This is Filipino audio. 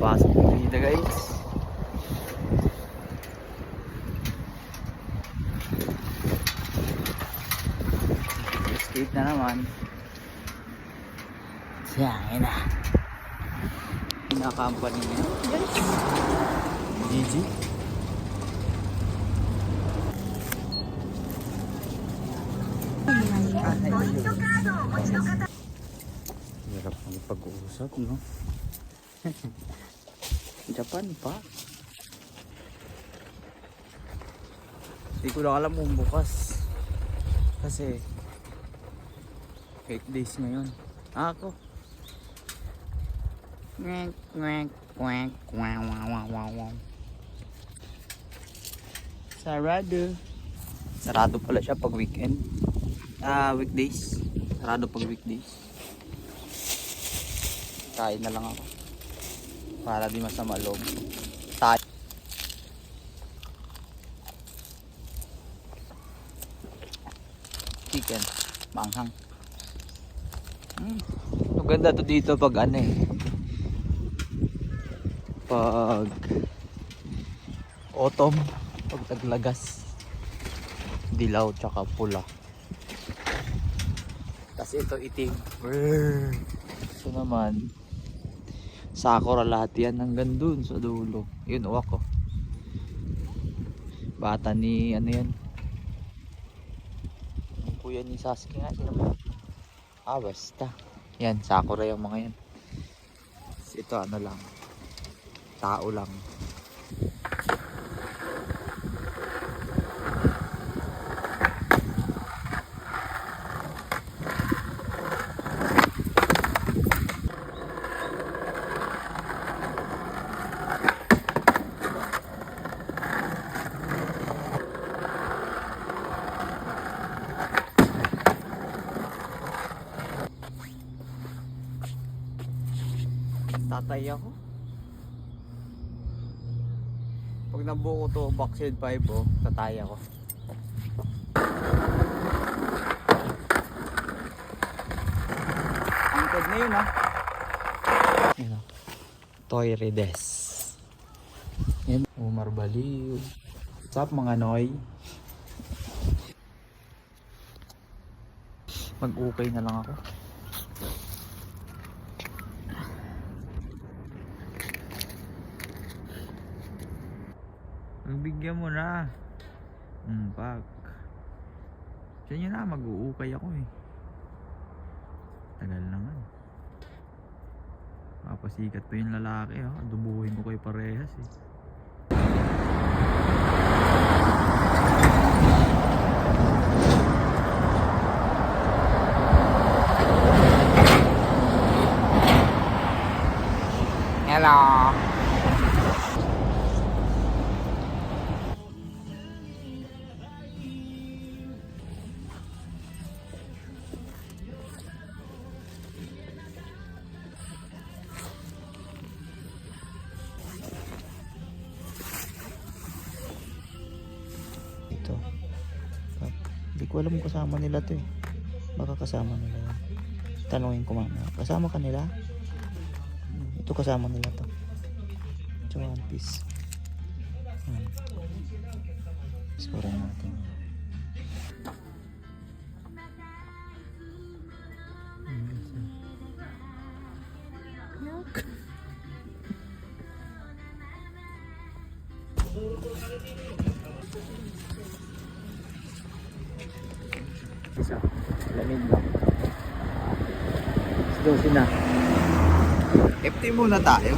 pasok dito guys. Skate na naman. Siya, yun na. Pinaka-company niya. Guys. GG. Hirap ang pag-uusap, no? Japan pa. Hindi ko lang alam kung bukas. Kasi weekdays ngayon. Ako. Ngek, ngek, ngek, wow, wow, wow, wow, wow. Sarado. Sarado pala siya pag weekend. Weekdays. Sarado pag weekdays. Kain na lang ako. Para di masama loob. Tayo. Chicken. Manghang. Maganda to dito pag ano eh. Pag autumn. Pag taglagas. Dilaw tsaka pula. Tapos ito itim. Ito naman sakura lahat yan hanggang dun sa dulo. Yun uwak ko. Bata ni ano yan. Ang kuya ni Sasuke nga. Basta. Yan sakura yung mga yan. Ito ano lang. Tao lang. Tatay ako. Pag nabuo ko to Backside 5 oh, tatay ako. Angkod na yun ha. Yun o. Toy Redes. Yan. Umar Baliw. What's up mga noy? Mag-ukay na lang ako. Bigyan mo na. Pak. Diyan yun na, mag-uukay ako eh. Tagal naman. Papasikat pa yung lalaki ha. Dubuhin ko kayo parehas eh. Hello. Hindi ko alam kung kasama nila to eh. Baka kasama nila yan. Tanungin ko mama. Kasama ka nila? Ito kasama nila to. Ito one piece. Scorean natin. Isa, lamig lang. Let's do na. FT muna tayo.